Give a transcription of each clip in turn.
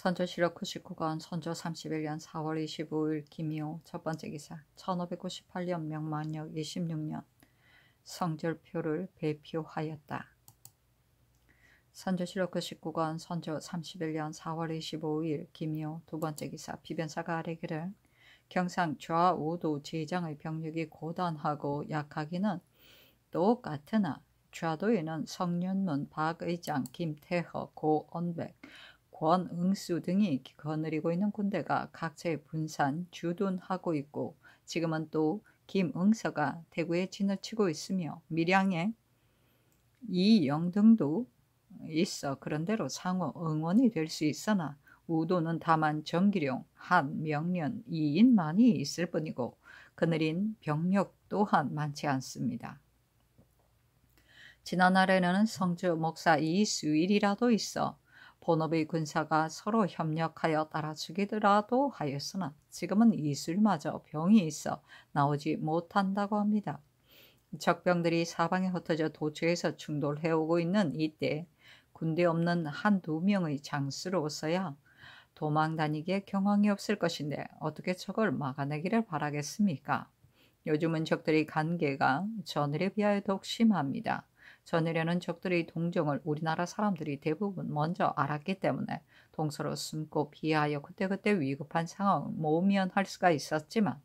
선조실록 99권 선조 31년 4월 25일 김이호 첫 번째 기사 1598년 명만력 26년 성절표를 배표하였다. 선조실록 99권 선조 31년 4월 25일 김이호 두 번째 기사 비변사가 아뢰기를 경상 좌우도 제장의 병력이 고단하고 약하기는 똑같으나 좌도에는 성윤문, 박의장, 김태허, 고언백, 권응수 등이 거느리고 있는 군대가 각처에 분산, 주둔하고 있고 지금은 또 김응서가 대구에 진을 치고 있으며 밀양에 이영등도 있어 그런대로 상호 응원이 될 수 있으나 우도는 다만 정기룡, 한, 명련, 이인만이 있을 뿐이고 그느린 병력 또한 많지 않습니다. 지난날에는 성주 목사 이수일이라도 있어 본업의 군사가 서로 협력하여 따라주기더라도 하였으나 지금은 이술마저 병이 있어 나오지 못한다고 합니다. 적병들이 사방에 흩어져 도처에서 충돌해오고 있는 이때 군대 없는 한두 명의 장수로서야 도망 다니기에 경황이 없을 것인데 어떻게 적을 막아내기를 바라겠습니까? 요즘은 적들의 간계가 전일에 비하여 더욱 심합니다. 전일에는 적들의 동정을 우리나라 사람들이 대부분 먼저 알았기 때문에 동서로 숨고 피하여 그때그때 위급한 상황을 모면할 수가 있었지만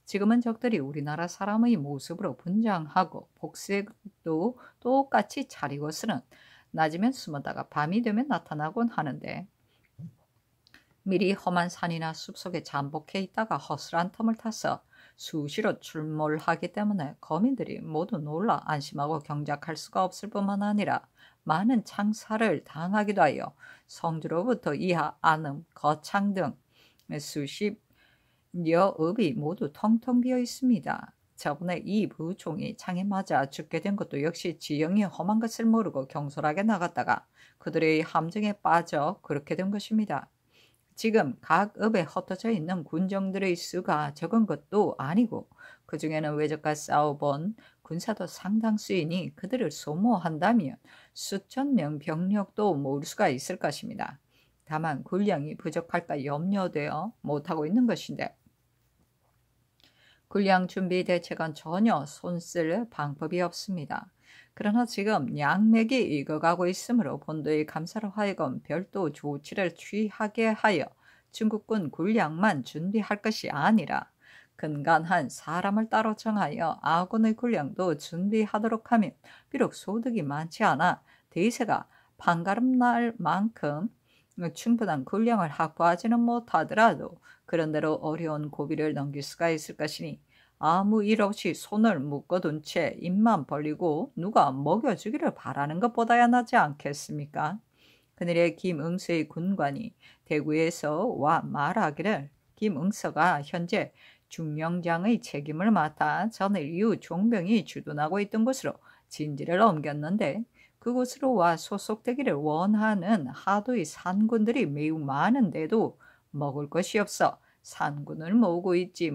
지금은 적들이 우리나라 사람의 모습으로 분장하고 복색도 똑같이 차리고서는 낮이면 숨었다가 밤이 되면 나타나곤 하는데 미리 험한 산이나 숲속에 잠복해 있다가 허술한 틈을 타서 수시로 출몰하기 때문에 거민들이 모두 놀라 안심하고 경작할 수가 없을 뿐만 아니라 많은 창살을 당하기도 하여 성주로부터 이하 안음, 거창 등 수십여 읍이 모두 텅텅 비어 있습니다. 저번에 이 부총이 창에 맞아 죽게 된 것도 역시 지형이 험한 것을 모르고 경솔하게 나갔다가 그들의 함정에 빠져 그렇게 된 것입니다. 지금 각 읍에 흩어져 있는 군정들의 수가 적은 것도 아니고 그 중에는 외적과 싸워본 군사도 상당수이니 그들을 소모한다면 수천 명 병력도 모을 수가 있을 것입니다. 다만 군량이 부족할까 염려되어 못하고 있는 것인데 군량 준비 대책은 전혀 손쓸 방법이 없습니다. 그러나 지금 양맥이 익어가고 있으므로 본도의 감사로 하여금 별도 조치를 취하게 하여 중국군 군량만 준비할 것이 아니라 근간한 사람을 따로 정하여 아군의 군량도 준비하도록 하면 비록 소득이 많지 않아 대세가 판가름날 만큼 충분한 군량을 확보하지는 못하더라도 그런대로 어려운 고비를 넘길 수가 있을 것이니 아무 일 없이 손을 묶어둔 채 입만 벌리고 누가 먹여주기를 바라는 것보다야 낫지 않겠습니까? 그날에 김응서의 군관이 대구에서 와 말하기를 김응서가 현재 중령장의 책임을 맡아 전일 이후 종병이 주둔하고 있던 곳으로 진지를 옮겼는데 그곳으로 와 소속되기를 원하는 하도의 산군들이 매우 많은데도 먹을 것이 없어 산군을 모으고 있지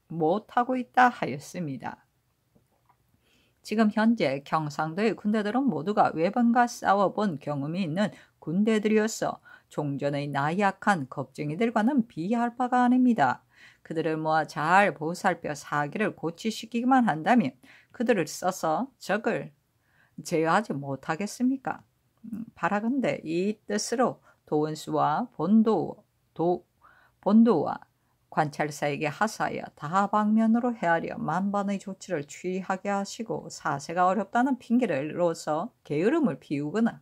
못하고 있다 하였습니다. 지금 현재 경상도의 군대들은 모두가 외병과 싸워본 경험이 있는 군대들이어서 종전의 나약한 겁쟁이들과는 비할 바가 아닙니다. 그들을 모아 잘 보살펴 사기를 고치시키기만 한다면 그들을 써서 적을 제어하지 못하겠습니까? 바라건대 이 뜻으로 도원수와 본도와 관찰사에게 하사하여 다방면으로 헤아려 만반의 조치를 취하게 하시고 사세가 어렵다는 핑계로서 게으름을 피우거나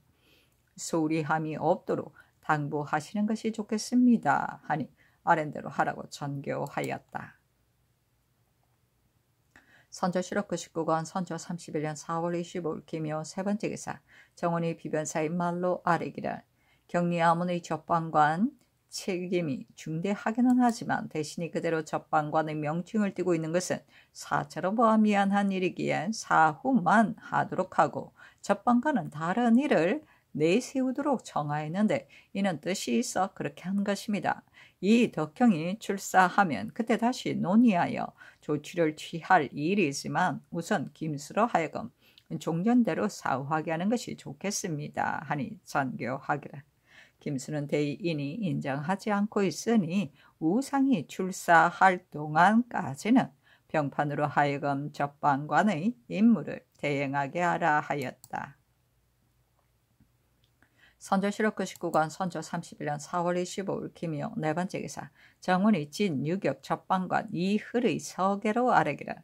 소리함이 없도록 당부하시는 것이 좋겠습니다. 하니 아랜대로 하라고 전교하였다. 선조실록 99권 선조 31년 4월 25일 김이호 세 번째 기사 정원이 비변사의 말로 아뢰기를 경리아문의 접방관 책임이 중대하기는 하지만 대신이 그대로 접방관의 명칭을 띠고 있는 것은 사체로 보아 미안한 일이기에 사후만 하도록 하고 접방관은 다른 일을 내세우도록 정하였는데 이는 뜻이 있어 그렇게 한 것입니다. 이 덕형이 출사하면 그때 다시 논의하여 조치를 취할 일이지만 우선 김수로 하여금 종전대로 사후하게 하는 것이 좋겠습니다. 하니 전교하기를 김수는 대인이 인정하지 않고 있으니 우상이 출사할 동안까지는 병판으로 하여금 적방관의 임무를 대행하게 하라 하였다. 선조실록 99권 선조 31년 4월 25일 김효 네 번째 기사 정운이 진유격 적방관 이흘의 서계로 아뢰기를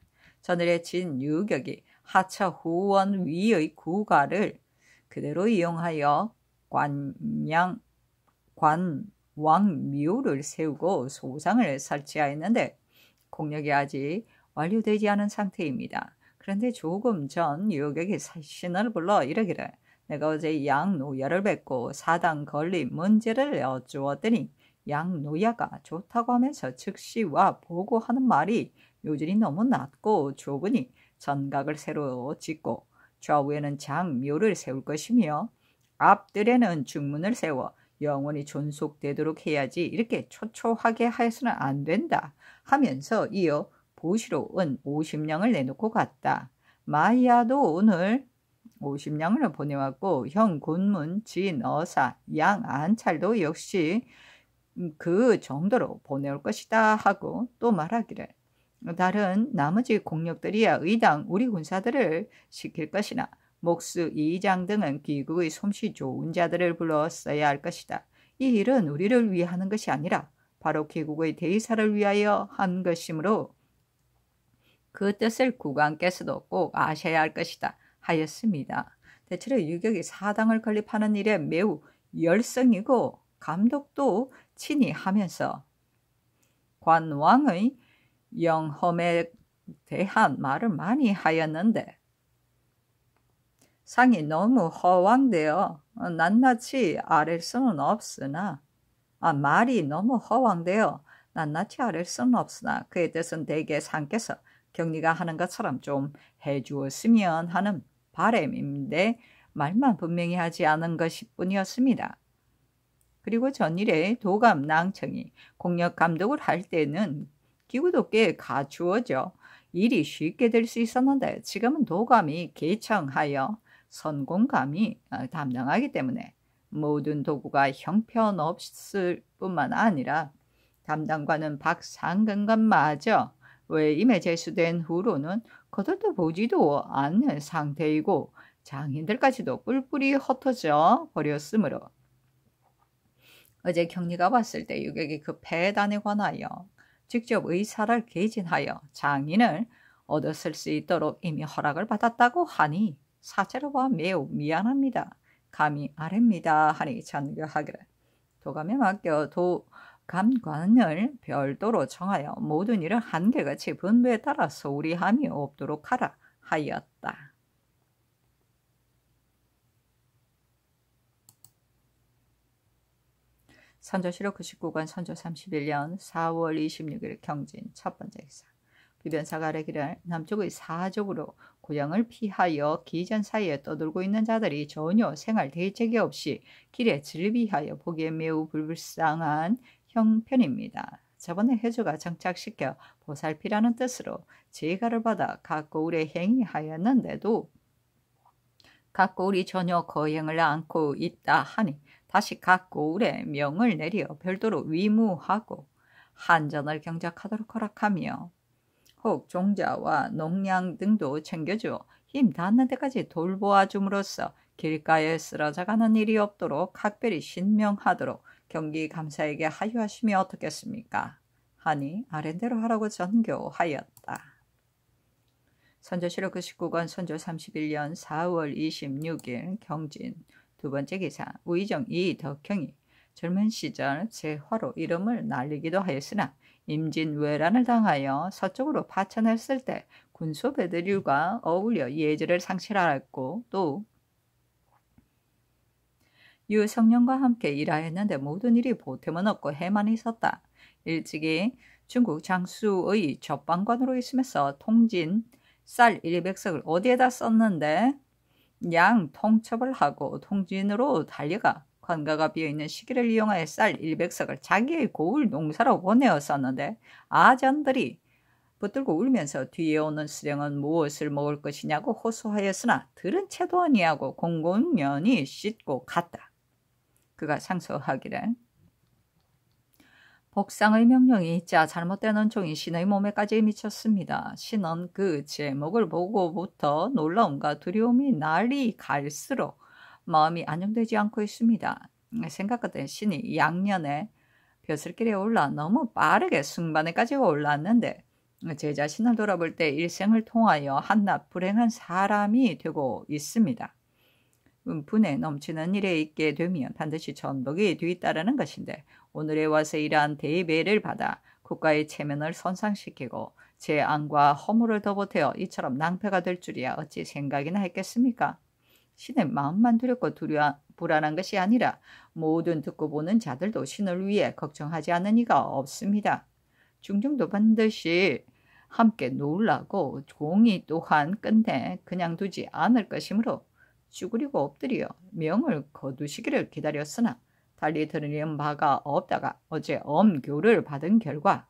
전일의 진유격이 하처 후원 위의 구가를 그대로 이용하여 관왕묘를 세우고 소상을 설치하였는데 공력이 아직 완료되지 않은 상태입니다. 그런데 조금 전 유격이 신을 불러 이르기를 내가 어제 양노야를 뵙고 사당 걸린 문제를 여쭈었더니 양노야가 좋다고 하면서 즉시 와 보고하는 말이 묘질이 너무 낮고 좁으니 전각을 새로 짓고 좌우에는 장묘를 세울 것이며 앞뜰에는 중문을 세워 영원히 존속되도록 해야지 이렇게 초초하게 하여서는 안 된다 하면서 이어 보시로 은 50냥을 내놓고 갔다. 마이야도 오늘 50냥을 보내왔고 형 군문 진 어사 양 안찰도 역시 그 정도로 보내올 것이다 하고 또 말하기를 다른 나머지 공력들이야 의당 우리 군사들을 시킬 것이나 목수 이장 등은 귀국의 솜씨 좋은 자들을 불러 써야 할 것이다. 이 일은 우리를 위해 하는 것이 아니라 바로 귀국의 대사를 위하여 한 것이므로 그 뜻을 국왕께서도 꼭 아셔야 할 것이다 하였습니다. 대체로 유격이 사당을 건립하는 일에 매우 열성이고 감독도 친히 하면서 관왕의 영험에 대한 말을 많이 하였는데 상이 너무 허황되어 낱낱이 아랠 수는 없으나 말이 너무 허황되어 낱낱이 아랠 수는 없으나 그의 뜻은 대개 상께서 경리가 하는 것처럼 좀 해주었으면 하는 바람인데 말만 분명히 하지 않은 것일 뿐이었습니다. 그리고 전일에 도감 낭청이 공력 감독을 할 때는 기구도 꽤 갖추어져 일이 쉽게 될 수 있었는데 지금은 도감이 개청하여 선공감이 담당하기 때문에 모든 도구가 형편없을 뿐만 아니라 담당관은 박상근관마저 외임에 제수된 후로는 거들떠 보지도 않는 상태이고 장인들까지도 뿔뿔이 흩어져 버렸으므로 어제 경리가 왔을 때 유격이 그 폐단에 관하여 직접 의사를 개진하여 장인을 얻었을 수 있도록 이미 허락을 받았다고 하니 사체로 봐 매우 미안합니다. 감히 아뢰입니다 하니 전교하기를 도감에 맡겨 도감관을 별도로 정하여 모든 일을 한결같이 분부에 따라 소홀히 함이 없도록 하라 하였다. 선조실록 99권 선조 31년 4월 26일 경진 첫 번째 기사 비변사가 아뢰기를 남쪽의 사족으로 고향을 피하여 기전 사이에 떠돌고 있는 자들이 전혀 생활 대책이 없이 길에 즐비하여 보기에 매우 불쌍한 형편입니다. 저번에 해주가 정착시켜 보살피라는 뜻으로 제가를 받아 각 고을에 행위하였는데도 각 고을이 전혀 거행을 않고 있다 하니 다시 각 고을에 명을 내려 별도로 위무하고 한전을 경작하도록 허락하며 혹 종자와 농량 등도 챙겨주어 힘 닿는 데까지 돌보아 줌으로써 길가에 쓰러져가는 일이 없도록 각별히 신명하도록 경기감사에게 하유하심이 어떻겠습니까? 하니 아랜대로 하라고 전교하였다. 선조실록 99권 선조 31년 4월 26일 경진 두 번째 기사 우의정 이덕형이 젊은 시절 재화로 이름을 날리기도 하였으나 임진왜란을 당하여 서쪽으로 파천했을 때 군소배들과 어울려 예절을 상실하였고 또 유성년과 함께 일하였는데 모든 일이 보탬은 없고 해만 있었다. 일찍이 중국 장수의 적방관으로 있으면서 통진 쌀 100석을 어디에다 썼는데 양 통첩을 하고 통진으로 달려가 관가가 비어있는 시기를 이용하여 쌀 100석을 자기의 고을 농사로 보내었었는데 아전들이 붙들고 울면서 뒤에 오는 수령은 무엇을 먹을 것이냐고 호소하였으나 들은 채도 아니하고 공공연히 씻고 갔다. 그가 상소하기를 복상의 명령이 있자 잘못된 은총이 신의 몸에까지 미쳤습니다. 신은 그 제목을 보고부터 놀라움과 두려움이 날이 갈수록 마음이 안정되지 않고 있습니다. 생각하던 신이 양년에 벼슬길에 올라 너무 빠르게 승반에까지 올랐는데 제 자신을 돌아볼 때 일생을 통하여 한낱 불행한 사람이 되고 있습니다. 분에 넘치는 일에 있게 되면 반드시 전복이 뒤따르는 것인데 오늘에 와서 이러한 대배를 받아 국가의 체면을 손상시키고 제 안과 허물을 더 보태어 이처럼 낭패가 될 줄이야 어찌 생각이나 했겠습니까? 신의 마음만 두렵고 불안한 것이 아니라 모든 듣고 보는 자들도 신을 위해 걱정하지 않는 이가 없습니다. 중정도 반드시 함께 놀라고 종이 또한 끝내 그냥 두지 않을 것이므로 쭈그리고 엎드려 명을 거두시기를 기다렸으나 달리 들으려는 바가 없다가 어제 엄교를 받은 결과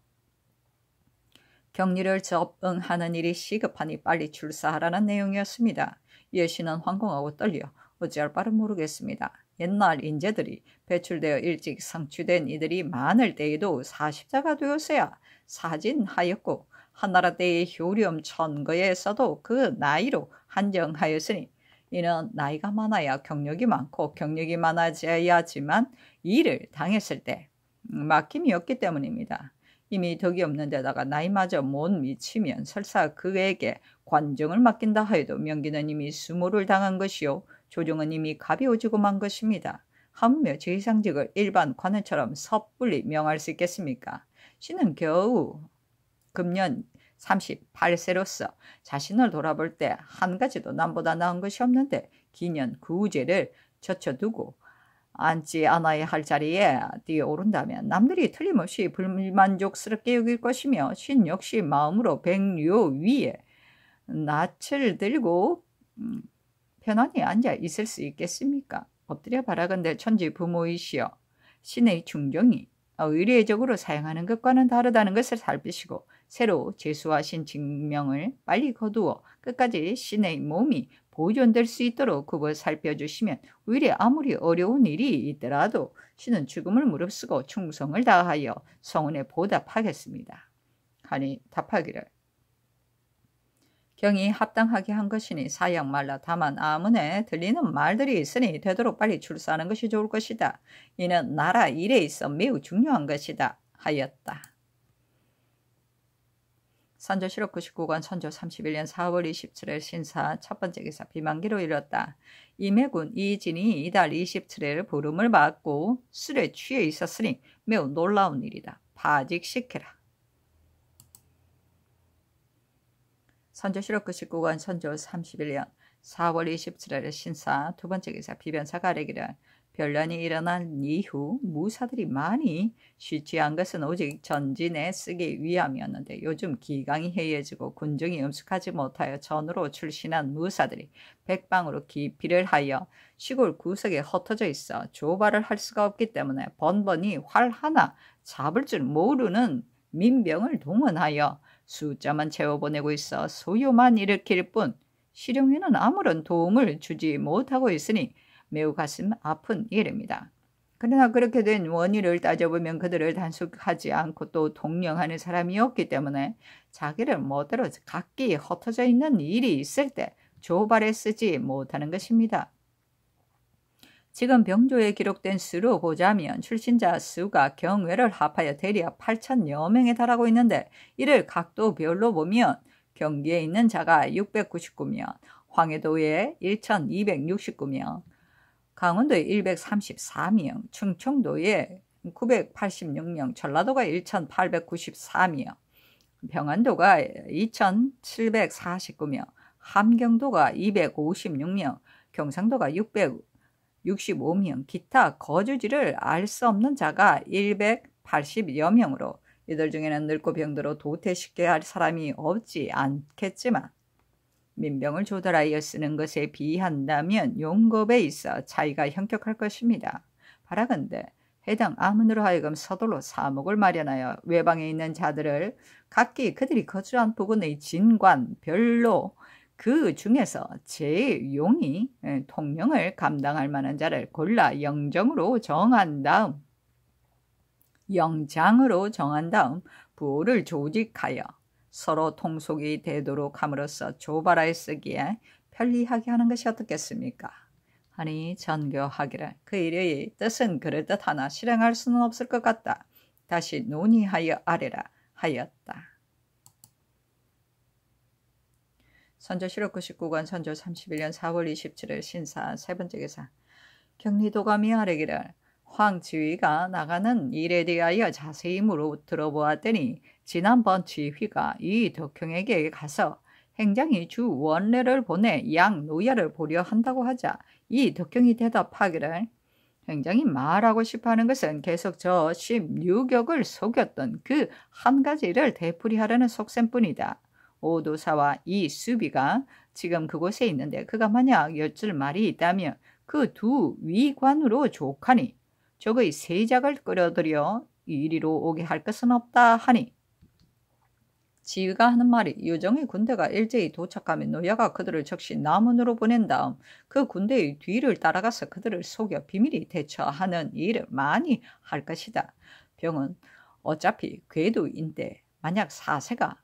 격리를 접응하는 일이 시급하니 빨리 출사하라는 내용이었습니다. 예신은 황공하고 떨려 어찌할 바를 모르겠습니다. 옛날 인재들이 배출되어 일찍 성취된 이들이 많을 때에도 40자가 되었어야 사진하였고 한나라 때의 효렴 천거에서도 그 나이로 한정하였으니 이는 나이가 많아야 경력이 많고 경력이 많아져야지만 일을 당했을 때 맡김이 없기 때문입니다. 이미 덕이 없는 데다가 나이마저 못 미치면 설사 그에게 관정을 맡긴다 하여도 명기는 이미 수모를 당한 것이요 조정은 이미 갑이 오지고 만 것입니다. 하물며 제상직을 일반 관원처럼 섣불리 명할 수 있겠습니까? 신은 겨우 금년 38세로서 자신을 돌아볼 때 한 가지도 남보다 나은 것이 없는데 기년 구제를 젖혀두고 앉지 않아야 할 자리에 뛰어오른다면 남들이 틀림없이 불만족스럽게 여길 것이며 신 역시 마음으로 백료 위에 낯을 들고 편안히 앉아 있을 수 있겠습니까? 엎드려 바라건대 천지 부모이시여 신의 중정이 의례적으로 사용하는 것과는 다르다는 것을 살피시고 새로 제수하신 직명을 빨리 거두어 끝까지 신의 몸이 보존될 수 있도록 굽어 살펴주시면 오히려 아무리 어려운 일이 있더라도 신은 죽음을 무릅쓰고 충성을 다하여 성은에 보답하겠습니다. 하니 답하기를 경이 합당하게 한 것이니 사양 말라. 다만 아문에 들리는 말들이 있으니 되도록 빨리 출사하는 것이 좋을 것이다. 이는 나라 일에 있어 매우 중요한 것이다 하였다. 선조 실록 99권 선조 31년 4월 27일 신사 첫 번째 기사 비만기로 이뤘다. 임해군 이진이 이달 27일 부름을 받고 술에 취해 있었으니 매우 놀라운 일이다. 파직시켜라. 선조 실록 99권 선조 31년 4월 27일 신사 두 번째 기사 비변사가 아뢰기를 변란이 일어난 이후 무사들이 많이 쉬취한 것은 오직 전진에 쓰기 위함이었는데 요즘 기강이 해이해지고 군중이 음숙하지 못하여 전으로 출신한 무사들이 백방으로 기피를 하여 시골 구석에 흩어져 있어 조발을 할 수가 없기 때문에 번번이 활 하나 잡을 줄 모르는 민병을 동원하여 숫자만 채워보내고 있어 소요만 일으킬 뿐 실용에는 아무런 도움을 주지 못하고 있으니 매우 가슴 아픈 일입니다. 그러나 그렇게 된 원인을 따져보면 그들을 단속하지 않고 또 동령하는 사람이 없기 때문에 자기를 멋대로 각기 흩어져 있는 일이 있을 때 조발에 쓰지 못하는 것입니다. 지금 병조에 기록된 수로 보자면 출신자 수가 경외를 합하여 대략 8,000여 명에 달하고 있는데 이를 각도별로 보면 경기에 있는 자가 699명, 황해도에 1,269명, 강원도에 134명, 충청도에 986명, 전라도가 1,894명, 평안도가 2,749명, 함경도가 256명, 경상도가 665명, 기타 거주지를 알 수 없는 자가 180여 명으로 이들 중에는 늙고 병들어 도태시켜야 할 사람이 없지 않겠지만 민병을 조달하여 쓰는 것에 비한다면 용급에 있어 차이가 현격할 것입니다. 바라건대 해당 아문으로 하여금 서둘러 사목을 마련하여 외방에 있는 자들을 각기 그들이 거주한 부근의 진관 별로 그 중에서 제일 용이 통령을 감당할 만한 자를 골라 영장으로 정한 다음 부호를 조직하여 서로 통속이 되도록 함으로써 조바라에 쓰기에 편리하게 하는 것이 어떻겠습니까? 하니 전교하기를 그 일의 뜻은 그럴듯하나 실행할 수는 없을 것 같다. 다시 논의하여 아래라 하였다. 선조실록 99권 선조 31년 4월 27일 신사 세 번째 기사. 경리도감이 아뢰기를 황지휘가 나가는 일에 대하여 자세히 들어보았더니 지난번 지휘가 이 덕형에게 가서 행장이 주 원례를 보내 양 노야를 보려 한다고 하자 이 덕형이 대답하기를 행장이 말하고 싶어하는 것은 계속 저 16역을 속였던 그 한 가지를 되풀이하려는 속셈뿐이다. 오도사와 이 수비가 지금 그곳에 있는데 그가 만약 여쭐 말이 있다면 그 두 위관으로 족하니 적의 세작을 끌어들여 이리로 오게 할 것은 없다 하니 지휘가 하는 말이 유정의 군대가 일제히 도착하면 노야가 그들을 즉시 남원으로 보낸 다음 그 군대의 뒤를 따라가서 그들을 속여 비밀히 대처하는 일을 많이 할 것이다. 병은 어차피 궤도인데 만약 사세가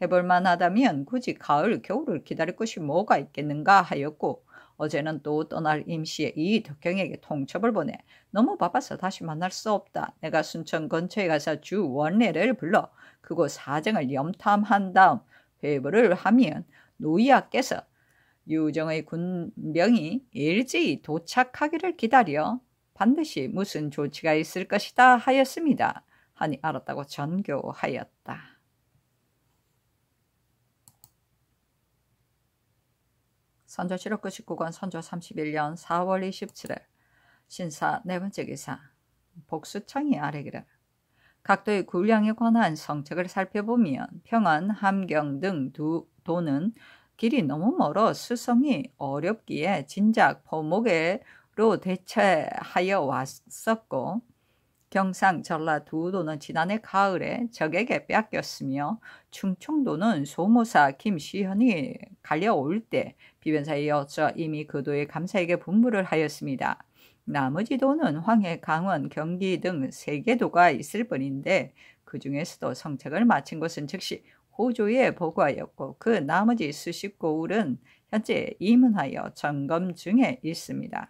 해볼만 하다면 굳이 가을 겨울을 기다릴 것이 뭐가 있겠는가 하였고 어제는 또 떠날 임시에 이 덕형에게 통첩을 보내 너무 바빠서 다시 만날 수 없다. 내가 순천 근처에 가서 주 원례를 불러 그곳 사정을 염탐한 다음 회부를 하면 노이아께서 유정의 군병이 일제히 도착하기를 기다려 반드시 무슨 조치가 있을 것이다 하였습니다. 하니 알았다고 전교하였다. 선조실록 99권 선조 31년 4월 27일 신사 네 번째 기사. 복수청이 아뢰기를 각도의 군량에 관한 성책을 살펴보면 평안, 함경 등 두 도는 길이 너무 멀어 수성이 어렵기에 진작 포목으로 대체하여 왔었고 경상, 전라 두 도는 지난해 가을에 적에게 뺏겼으며 충청도는 소모사 김시현이 갈려올 때 비변사에 여쭈어 이미 그 도의 감사에게 분부를 하였습니다. 나머지 도는 황해, 강원, 경기 등 3개 도가 있을 뿐인데 그 중에서도 성책을 마친 곳은 즉시 호조에 보고하였고 그 나머지 수십 고을은 현재 임은하여 점검 중에 있습니다.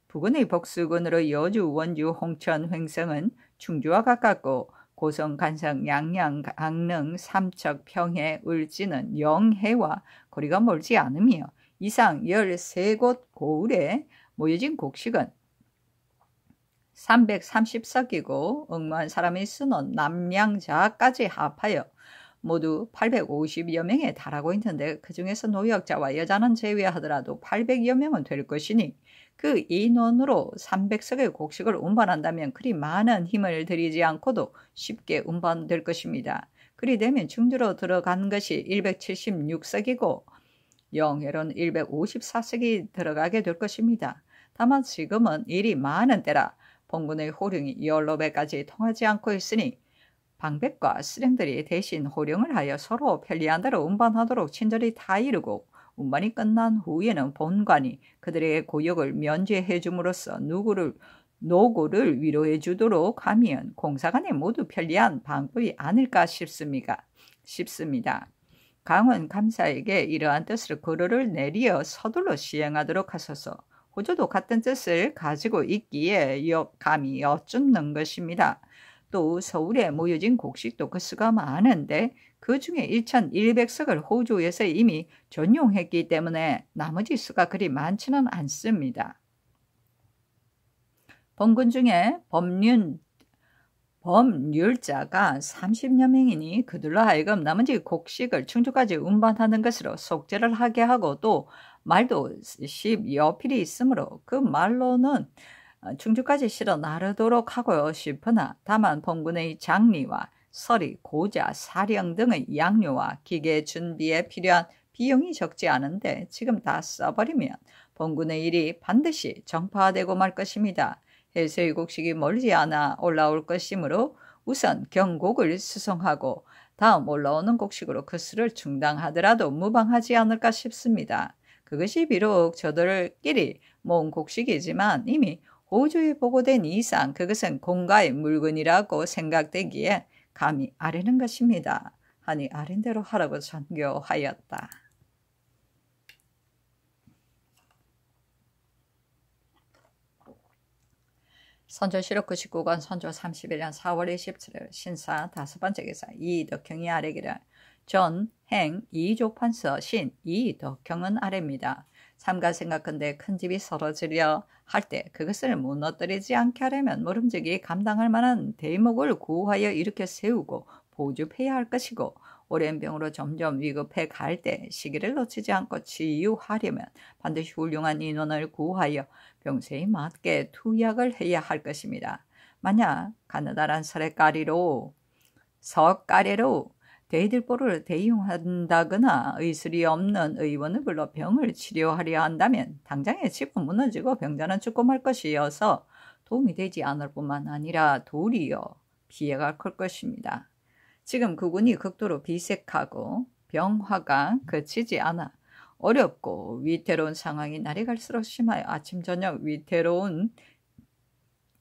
부근의 복수군으로 여주, 원주, 홍천, 횡성은 충주와 가깝고 고성, 간성, 양양, 강릉, 삼척, 평해, 울진은 영해와 거리가 멀지 않으며 이상 13곳 고을에 모여진 곡식은 330석이고 응모한 사람의 수는 남양자까지 합하여 모두 850여 명에 달하고 있는데 그 중에서 노역자와 여자는 제외하더라도 800여 명은 될 것이니 그 인원으로 300석의 곡식을 운반한다면 그리 많은 힘을 들이지 않고도 쉽게 운반될 것입니다. 그리 되면 충주로 들어간 것이 176석이고 영해로는 154석이 들어가게 될 것입니다. 다만 지금은 일이 많은 때라 본군의 호령이 16배까지 통하지 않고 있으니 방백과 수령들이 대신 호령을 하여 서로 편리한 대로 운반하도록 친절히 다 이루고 운반이 끝난 후에는 본관이 그들의 고역을 면제해 줌으로써 노고를 위로해 주도록 하면 공사간에 모두 편리한 방법이 아닐까 싶습니다. 강원 감사에게 이러한 뜻을 글을 내리어 서둘러 시행하도록 하소서. 호조도 같은 뜻을 가지고 있기에 감히 여쭙는 것입니다. 또 서울에 모여진 곡식도 그 수가 많은데 그 중에 1100석을 호주에서 이미 전용했기 때문에 나머지 수가 그리 많지는 않습니다. 본군 중에 법률자가 30여 명이니 그들로 하여금 나머지 곡식을 충주까지 운반하는 것으로 속죄를 하게 하고 또 말도 10여 필이 있으므로 그 말로는 충주까지 실어 나르도록 하고 싶으나 다만 본군의 장리와 서리, 고자, 사령 등의 양료와 기계 준비에 필요한 비용이 적지 않은데 지금 다 써버리면 본군의 일이 반드시 정파되고 말 것입니다. 해수의 곡식이 멀지 않아 올라올 것이므로 우선 경곡을 수송하고 다음 올라오는 곡식으로 그 수를 충당하더라도 무방하지 않을까 싶습니다. 그것이 비록 저들끼리 모은 곡식이지만 이미 호주에 보고된 이상 그것은 공가의 물건이라고 생각되기에 감히 아뢰는 것입니다. 하니 아린 대로 하라고 전교하였다. 선조실록 99권 선조 31년 4월 27일 신사 5번째 기사 이덕형이 아래기를 전행 이조판서 신 이덕형은 아래입니다. 삼가 생각한데 큰 집이 서러지려 할 때 그것을 무너뜨리지 않게 하려면 모름지기 감당할 만한 대목을 구하여 일으켜 세우고 보줍해야 할 것이고 오랜 병으로 점점 위급해 갈 때 시기를 놓치지 않고 치유하려면 반드시 훌륭한 인원을 구하여 병세에 맞게 투약을 해야 할 것입니다. 만약 가느다란 석가래로 대들보를 대용한다거나 의술이 없는 의원을 불러 병을 치료하려 한다면 당장에 집은 무너지고 병자는 죽고 말 것이어서 도움이 되지 않을 뿐만 아니라 도리어 피해가 클 것입니다. 지금 그군이 극도로 비색하고 병화가 그치지 않아 어렵고 위태로운 상황이 날이 갈수록 심하여 아침 저녁 위태로운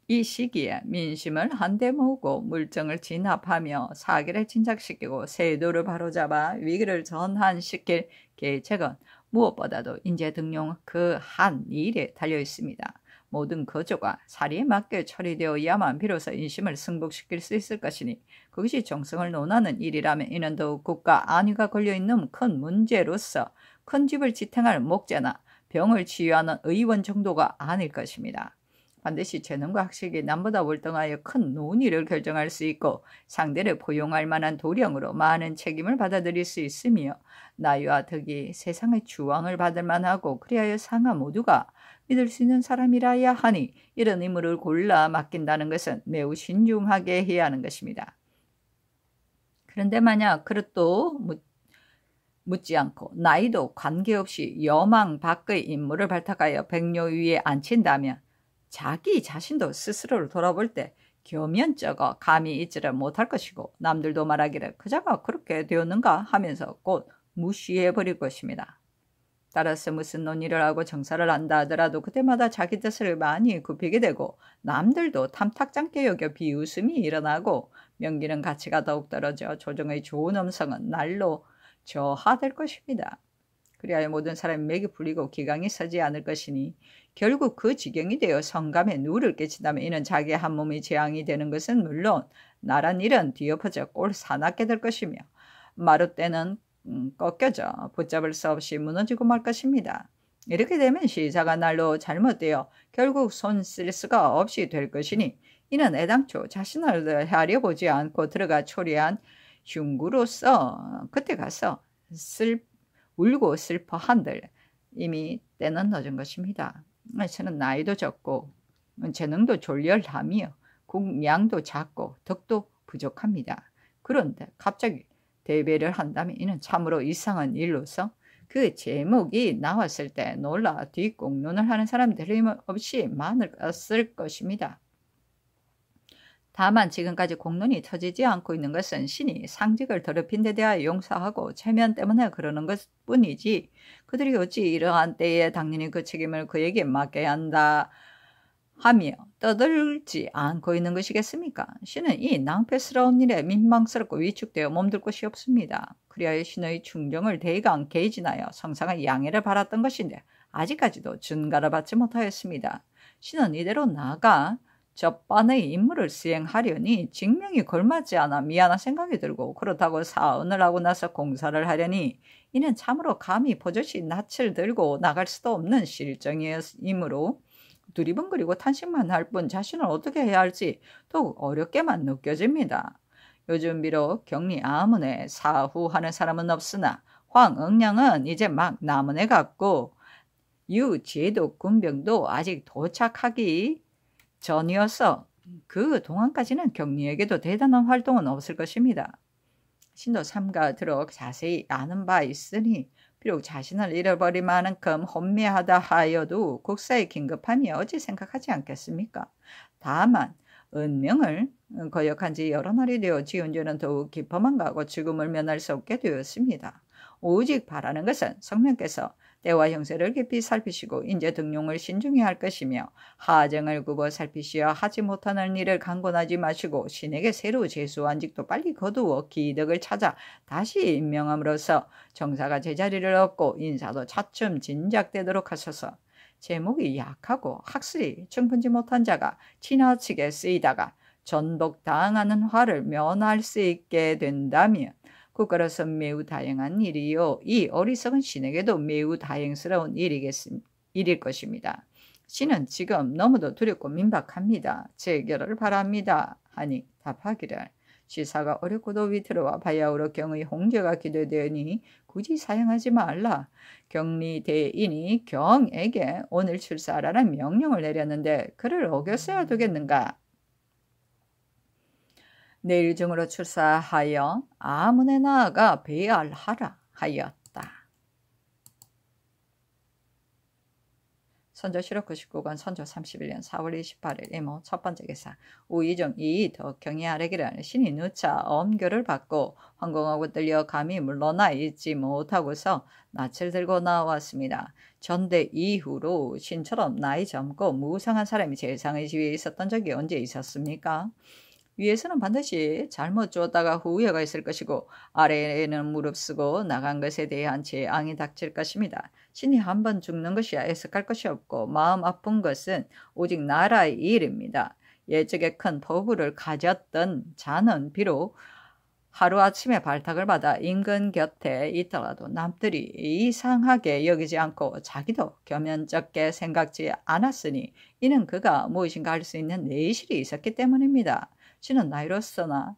이 시기에 민심을 한데 모으고 물정을 진압하며 사기를 진작시키고 세도를 바로잡아 위기를 전환시킬 계책은 무엇보다도 인재 등용 그 한 일에 달려 있습니다. 모든 거조가 사리에 맞게 처리되어야만 비로소 인심을 승복시킬 수 있을 것이니 그것이 정성을 논하는 일이라면 이는 더욱 국가 안위가 걸려있는 큰 문제로서 큰 집을 지탱할 목재나 병을 치유하는 의원 정도가 아닐 것입니다. 반드시 재능과 학식이 남보다 월등하여 큰 논의를 결정할 수 있고 상대를 포용할 만한 도령으로 많은 책임을 받아들일 수 있으며 나이와 덕이 세상의 주왕을 받을 만하고 그리하여 상하 모두가 믿을 수 있는 사람이라야 하니 이런 인물을 골라 맡긴다는 것은 매우 신중하게 해야 하는 것입니다. 그런데 만약 그릇도 묻지 않고 나이도 관계없이 여망 밖의 인물을 발탁하여 백료 위에 앉힌다면 자기 자신도 스스로를 돌아볼 때 겸연쩍어 감히 있지를 못할 것이고 남들도 말하기를 그자가 그렇게 되었는가 하면서 곧 무시해버릴 것입니다. 따라서 무슨 논의를 하고 정사를 한다 하더라도 그때마다 자기 뜻을 많이 굽히게 되고 남들도 탐탁찮게 여겨 비웃음이 일어나고 명기는 가치가 더욱 떨어져 조정의 좋은 음성은 날로 저하될 것입니다. 그리하여 모든 사람이 맥이 풀리고 기강이 서지 않을 것이니 결국 그 지경이 되어 성감에 누를 끼친다면 이는 자기의 한 몸이 재앙이 되는 것은 물론 나란 일은 뒤엎어져 꼴 사납게 될 것이며 마룻대는 꺾여져 붙잡을 수 없이 무너지고 말 것입니다. 이렇게 되면 시사가 날로 잘못되어 결국 손 쓸 수가 없이 될 것이니 이는 애당초 자신을 헤아려보지 않고 들어가 초래한 흉구로서 그때 가서 울고 슬퍼한들 이미 때는 늦은 것입니다. 저는 나이도 적고 재능도 졸렬하며 국량도 작고 덕도 부족합니다. 그런데 갑자기 대배를 한다면 이는 참으로 이상한 일로서 그 제목이 나왔을 때 놀라 뒷공론을 하는 사람이 틀림없이 많았을 것입니다. 다만 지금까지 공론이 터지지 않고 있는 것은 신이 상직을 더럽힌 데 대하여 용서하고 체면 때문에 그러는 것뿐이지 그들이 어찌 이러한 때에 당연히 그 책임을 그에게 맡겨야 한다 하며 떠들지 않고 있는 것이겠습니까? 신은 이 낭패스러운 일에 민망스럽고 위축되어 몸둘 곳이 없습니다. 그리하여 신의 충정을 대강 개진하여 성상의 양해를 받았던 것인데 아직까지도 준가를 받지 못하였습니다. 신은 이대로 나아가 저반의 임무를 수행하려니 직명이 걸맞지 않아 미안한 생각이 들고 그렇다고 사언을 하고 나서 공사를 하려니 이는 참으로 감히 버젓이 낯을 들고 나갈 수도 없는 실정이므로 두리번거리고 탄식만 할 뿐 자신을 어떻게 해야 할지 더욱 어렵게만 느껴집니다. 요즘 비록 격리 아문에 사후하는 사람은 없으나 황응량은 이제 막 남은애 같고 유제도 군병도 아직 도착하기 전이어서 그 동안까지는 격리에게도 대단한 활동은 없을 것입니다. 신도 삼가 들어 자세히 아는 바 있으니 비록 자신을 잃어버릴 만큼 혼미하다 하여도 국사의 긴급함이 어찌 생각하지 않겠습니까? 다만 은명을 거역한 지 여러 날이 되어 지은죄는 더욱 깊어만 가고 죽음을 면할 수 없게 되었습니다. 오직 바라는 것은 성령께서 때와 형세를 깊이 살피시고 인재 등용을 신중히 할 것이며 하정을 굽어 살피시어 하지 못하는 일을 강권하지 마시고 신에게 새로 제수한 직도 빨리 거두어 기득을 찾아 다시 임명함으로써 정사가 제자리를 얻고 인사도 차츰 진작되도록 하소서. 제목이 약하고 학술이 충분치 못한 자가 지나치게 쓰이다가 전복당하는 화를 면할 수 있게 된다면 그것은 매우 다양한 일이요. 이 어리석은 신에게도 매우 다행스러운 일일 것입니다. 신은 지금 너무도 두렵고 민박합니다. 재결을 바랍니다. 하니 답하기를 시사가 어렵고도 위태로워 바야흐로 경의 홍제가 기대되니 굳이 사양하지 말라. 경리대인이 경에게 오늘 출사하라는 명령을 내렸는데 그를 어겼어야 되겠는가? 내일 중으로 출사하여 아문에 나아가 배알하라 하였다. 선조실록 99권 선조 31년 4월 28일 이모 첫 번째 기사 우이종 이더 경의하래기를 신이 누차 엄교를 받고 황공하고 떨려 감히 물러나 있지 못하고서 낯을 들고 나왔습니다. 전대 이후로 신처럼 나이 젊고 무상한 사람이 재상의 지위에 있었던 적이 언제 있었습니까? 위에서는 반드시 잘못 쫓다가 후회가 있을 것이고 아래에는 무릅쓰고 나간 것에 대한 재앙이 닥칠 것입니다. 신이 한 번 죽는 것이야 애석할 것이 없고 마음 아픈 것은 오직 나라의 일입니다. 예적에 큰 포부를 가졌던 자는 비록 하루아침에 발탁을 받아 임금 곁에 있더라도 남들이 이상하게 여기지 않고 자기도 겸연쩍게 생각지 않았으니 이는 그가 무엇인가 할 수 있는 내실이 있었기 때문입니다. 신은 나이로서나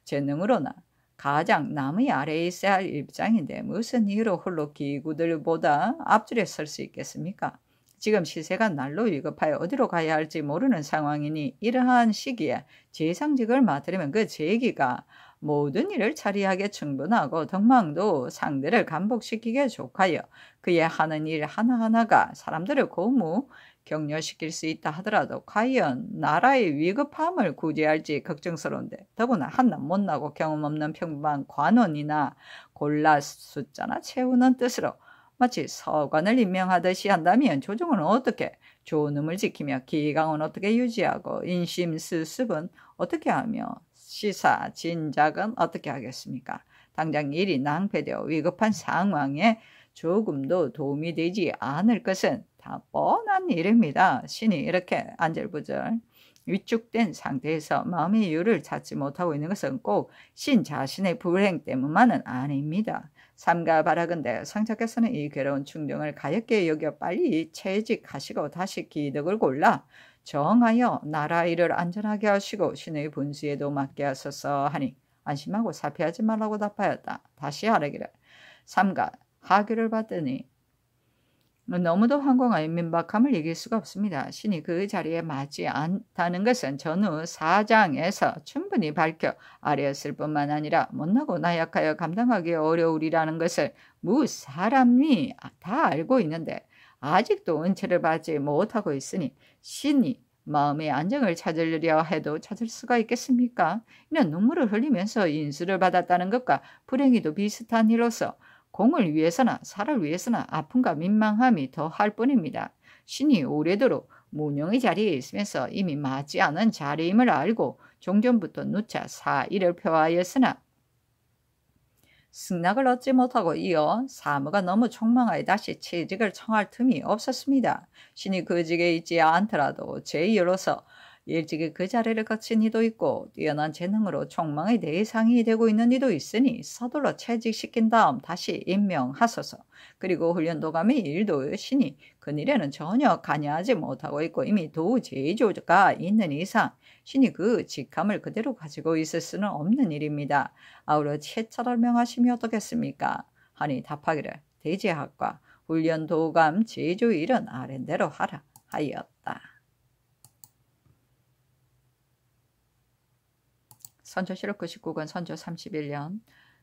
재능으로나 가장 남의 아래에 있어야 할 입장인데 무슨 이유로 홀로 기구들보다 앞줄에 설 수 있겠습니까? 지금 시세가 날로 위급하여 어디로 가야 할지 모르는 상황이니 이러한 시기에 재상직을 맡으려면 그 재기가 모든 일을 처리하기에 충분하고 덕망도 상대를 감복시키기에 족하여 그의 하는 일 하나하나가 사람들을 고무 격려시킬 수 있다 하더라도 과연 나라의 위급함을 구제할지 걱정스러운데 더구나 한낱 못나고 경험 없는 평범한 관원이나 골라 숫자나 채우는 뜻으로 마치 서관을 임명하듯이 한다면 조정은 어떻게 좋은 음을 지키며 기강은 어떻게 유지하고 인심수습은 어떻게 하며 시사 진작은 어떻게 하겠습니까? 당장 일이 낭패되어 위급한 상황에 조금도 도움이 되지 않을 것은 다 뻔한 일입니다. 신이 이렇게 안절부절 위축된 상태에서 마음의 이유를 찾지 못하고 있는 것은 꼭 신 자신의 불행 때문만은 아닙니다. 삼가 바라건대 성자께서는 이 괴로운 충동을 가볍게 여겨 빨리 채직하시고 다시 기득을 골라 정하여 나라 일을 안전하게 하시고 신의 분수에도 맡게 하소서 하니 안심하고 사피하지 말라고 답하였다. 다시 하라기를 삼가 하교를 받더니 너무도 황공하여 민박함을 이길 수가 없습니다. 신이 그 자리에 맞지 않다는 것은 전후 사장에서 충분히 밝혀 아뢰었을 뿐만 아니라 못나고 나약하여 감당하기 어려우리라는 것을 무사람이 다 알고 있는데 아직도 은혜를 받지 못하고 있으니 신이 마음의 안정을 찾으려 해도 찾을 수가 있겠습니까? 이는 눈물을 흘리면서 인수를 받았다는 것과 불행히도 비슷한 이로서 공을 위해서나 살을 위해서나 아픔과 민망함이 더할 뿐입니다. 신이 오래도록 문용의 자리에 있으면서 이미 맞지 않은 자리임을 알고 종전부터 누차 사의를 표하였으나 승낙을 얻지 못하고 이어 사무가 너무 촉망하여 다시 채직을 청할 틈이 없었습니다. 신이 그 직에 있지 않더라도 제2로서 일찍이 그 자리를 거친 이도 있고 뛰어난 재능으로 촉망의 대상이 되고 있는 이도 있으니 서둘러 채직시킨 다음 다시 임명하소서. 그리고 훈련도감의 일도 신이 그 일에는 전혀 관여하지 못하고 있고 이미 도제조가 있는 이상 신이 그 직함을 그대로 가지고 있을 수는 없는 일입니다. 아울러 채차를 명하시면 어떻겠습니까? 하니 답하기를 대제학과 훈련도감 제조 일은 아랜대로 하라 하였다. 선조실록 99권 선조 31년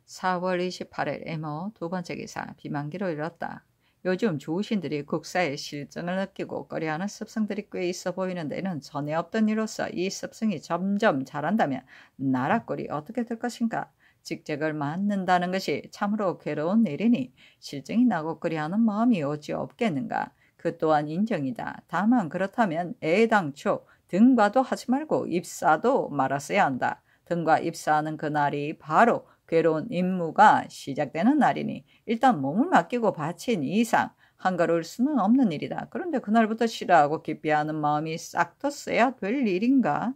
4월 28일 애모 두 번째 기사 비만기로 이뤘다. 요즘 주신들이 국사의 실정을 느끼고 꺼려하는 습성들이 꽤 있어 보이는데 이는 전에 없던 일로서 이 습성이 점점 자란다면 나라 꼴이 어떻게 될 것인가? 직책을 맡는다는 것이 참으로 괴로운 일이니 실정이 나고 꺼려하는 마음이 어찌 없겠는가? 그 또한 인정이다. 다만 그렇다면 애당초 등과도 하지 말고 입사도 말았어야 한다. 등과 입사하는 그날이 바로 괴로운 임무가 시작되는 날이니 일단 몸을 맡기고 바친 이상 한가로울 수는 없는 일이다. 그런데 그날부터 싫어하고 기피하는 마음이 싹 텄어야 될 일인가?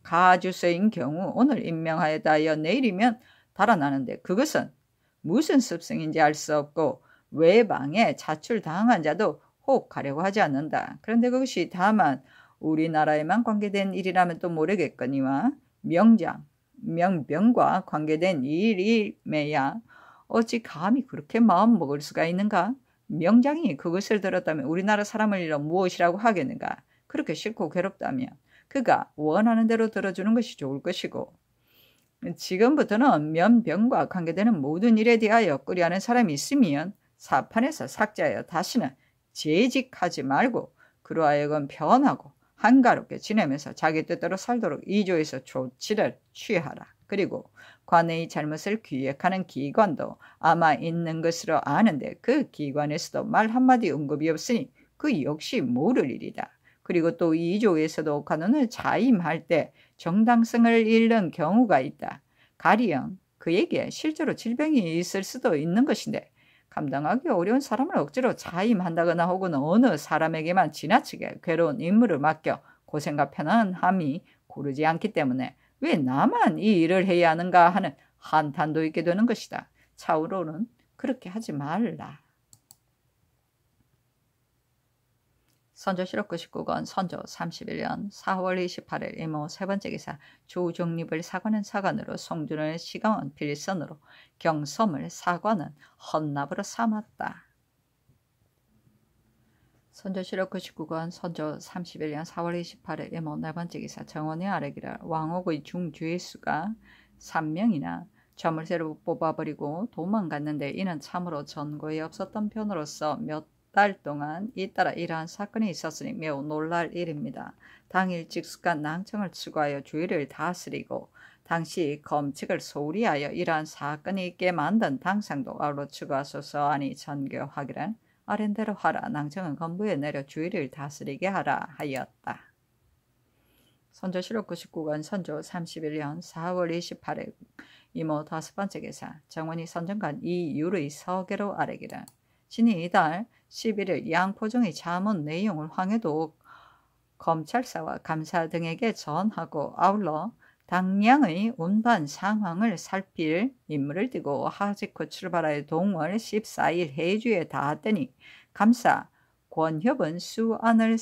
가주서인 경우 오늘 임명하였다 하여 내일이면 달아나는데 그것은 무슨 습성인지 알 수 없고 외방에 자출당한 자도 혹 가려고 하지 않는다. 그런데 그것이 다만 우리나라에만 관계된 일이라면 또 모르겠거니와 명병과 관계된 일임에야 어찌 감히 그렇게 마음 먹을 수가 있는가? 명장이 그것을 들었다면 우리나라 사람을 일러 무엇이라고 하겠는가? 그렇게 싫고 괴롭다면 그가 원하는 대로 들어주는 것이 좋을 것이고 지금부터는 면병과 관계되는 모든 일에 대하여 꺼려하는 사람이 있으면 사판에서 삭제하여 다시는 재직하지 말고 그로 하여금 편하고 한가롭게 지내면서 자기 뜻대로 살도록 이조에서 조치를 취하라. 그리고 관의 잘못을 기획하는 기관도 아마 있는 것으로 아는데 그 기관에서도 말 한마디 언급이 없으니 그 역시 모를 일이다. 그리고 또 이조에서도 관원을 자임할 때 정당성을 잃는 경우가 있다. 가령 그에게 실제로 질병이 있을 수도 있는 것인데 감당하기 어려운 사람을 억지로 자임한다거나 혹은 어느 사람에게만 지나치게 괴로운 임무를 맡겨 고생과 편안함이 고르지 않기 때문에 왜 나만 이 일을 해야 하는가 하는 한탄도 있게 되는 것이다. 차후로는 그렇게 하지 말라. 선조실록 99권 선조 31년 4월 28일 이모 세 번째 기사 조종립을 사관은 사관으로 송준을 시강원 필선으로 경섬을 사관은 헌납으로 삼았다. 선조실록 99권 선조 31년 4월 28일 이모 네 번째 기사 정원의 아래기라 왕옥의 중죄수가 3명이나 좌물쇠로 뽑아버리고 도망갔는데 이는 참으로 전거에 없었던 편으로서 몇 달 동안 잇따라 이러한 사건이 있었으니 매우 놀랄 일입니다. 당일 직숙한 낭청을 추구하여 주의를 다스리고 당시 검칙을 소홀히 하여 이러한 사건이 있게 만든 당상도 아울러 추구하소서 하니 전교하기란 아랜대로 하라. 낭청은 건부에 내려 주의를 다스리게 하라 하였다. 선조실록 99권 선조 31년 4월 28일 이모 다섯 번째 기사 정원이 선정관 이율의 서계로 아래기란 신이 이달 11일 양포정의 자문 내용을 황해도 검찰사와 감사 등에게 전하고 아울러 당량의 운반 상황을 살필 임무를 띠고 하직후 출발하여 동월 14일 해주에 닿았더니 감사 권협은 수안을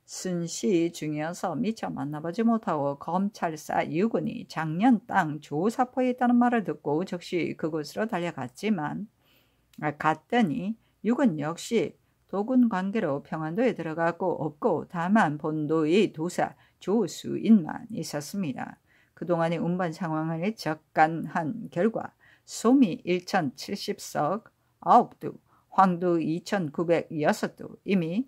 순시 중이어서 미처 만나보지 못하고 검찰사 유군이 작년 땅 조사포에 있다는 말을 듣고 즉시 그곳으로 달려갔지만 갔더니 육은 역시 도군 관계로 평안도에 들어가고 없고 다만 본도의 도사 조수인만 있었습니다. 그동안의 운반 상황을 적간한 결과 소미 1070석 9두, 황두 2906두 이미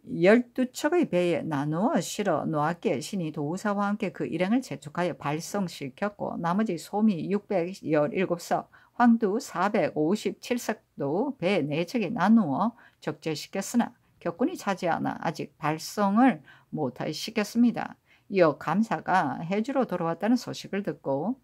12척의 배에 나누어 실어 놓았기에 신이 도사와 함께 그 일행을 재촉하여 발송시켰고 나머지 소미 617석 황두 457석도 배 4척에 나누어 적재시켰으나 격군이 차지하나 아직 발송을 못시켰습니다. 이어 감사가 해주로 돌아왔다는 소식을 듣고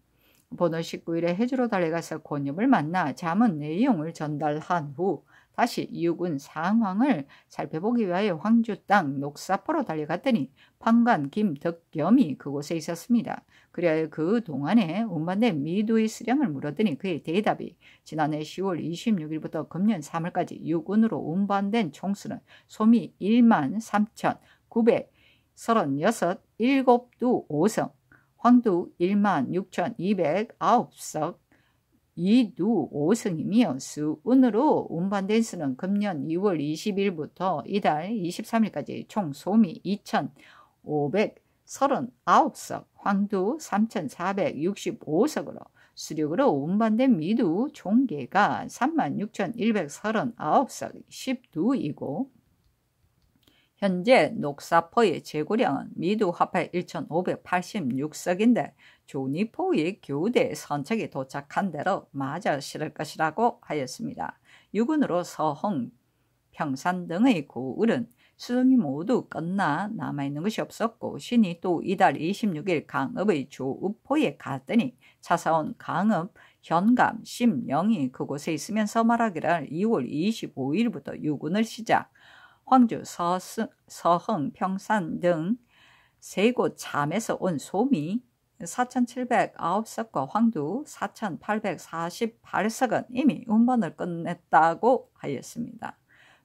번호 19일에 해주로 달려가서 권협을 만나 자문 내용을 전달한 후 다시 육군 상황을 살펴보기 위하여 황주 땅 녹사포로 달려갔더니 판관 김덕겸이 그곳에 있었습니다. 그리하여 그 동안에 운반된 미두의 수량을 물었더니 그의 대답이 지난해 10월 26일부터 금년 3월까지 육군으로 운반된 총수는 소미 13,936 7두 5성, 황두 16,209석 2두 5승이며 수운으로 운반된 수는 금년 2월 20일부터 이달 23일까지 총 소미 2,539석, 황두 3,465석으로 수륙으로 운반된 미두 총계가 36,139석 12이고 현재 녹사포의 재고량은 미두 화폐 1,586석인데 조니포의 교대 선착이 도착한 대로 마저 실을 것이라고 하였습니다. 유군으로 서흥, 평산 등의 고을은 수송이 모두 끝나 남아있는 것이 없었고 신이 또 이달 26일 강읍의 조읍포에 갔더니 차사온 강읍, 현감, 심령이 그곳에 있으면서 말하기를 2월 25일부터 유군을 시작 황주, 서흥, 평산 등 세 곳 참에서 온 소미 4,709석과 황두 4,848석은 이미 운반을 끝냈다고 하였습니다.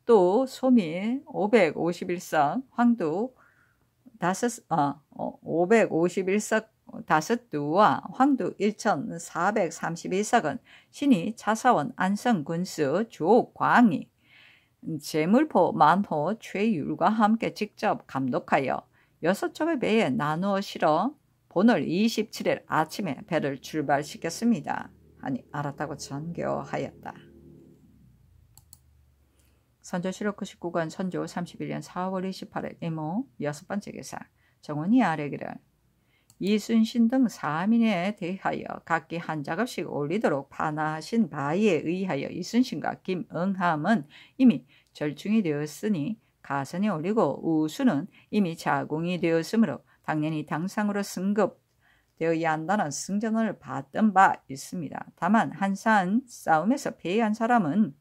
또 소미 551석, 황두 551석 5두와 황두 1,432석은 신이 차사원 안성군수 조광이 제물포 만호 최율과 함께 직접 감독하여 6척의 배에 나누어 실어 본월 27일 아침에 배를 출발시켰습니다. 하니 알았다고 전교하였다. 선조실록 99권 선조 31년 4월 28일 이모 6번째 기사 정원이 아래기를 이순신 등 3인에 대하여 각기 한 작업씩 올리도록 판하신 바에 의하여 이순신과 김응함은 이미 절충이 되었으니 가선이 올리고 우수는 이미 자궁이 되었으므로 당연히 당상으로 승급되어야 한다는 승전을 받던 바 있습니다. 다만 한산 싸움에서 패한 사람은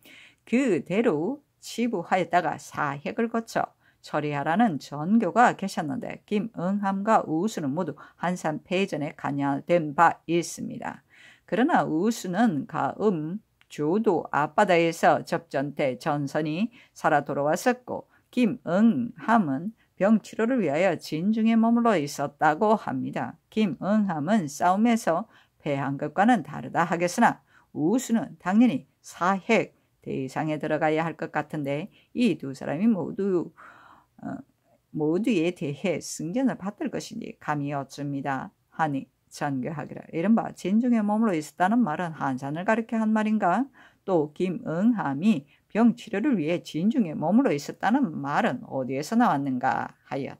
그대로 치부하였다가 사핵을 거쳐 처리하라는 전교가 계셨는데 김응함과 우수는 모두 한산 패전에 관여된 바 있습니다. 그러나 우수는 가음 조도 앞바다에서 접전 때 전선이 살아 돌아왔었고 김응함은 병치료를 위하여 진중에 머물러 있었다고 합니다. 김응함은 싸움에서 패한 것과는 다르다 하겠으나 우수는 당연히 사핵 대상에 들어가야 할 것 같은데 이 두 사람이 모두에 대해 승전을 받을 것인지 감이 어쩝니다. 하니 전교하기를 이른바 진중에 머물러 있었다는 말은 한산을 가리켜 한 말인가? 또 김응함이 병치료를 위해 진중에 머물러 있었다는 말은 어디에서 나왔는가 하였다.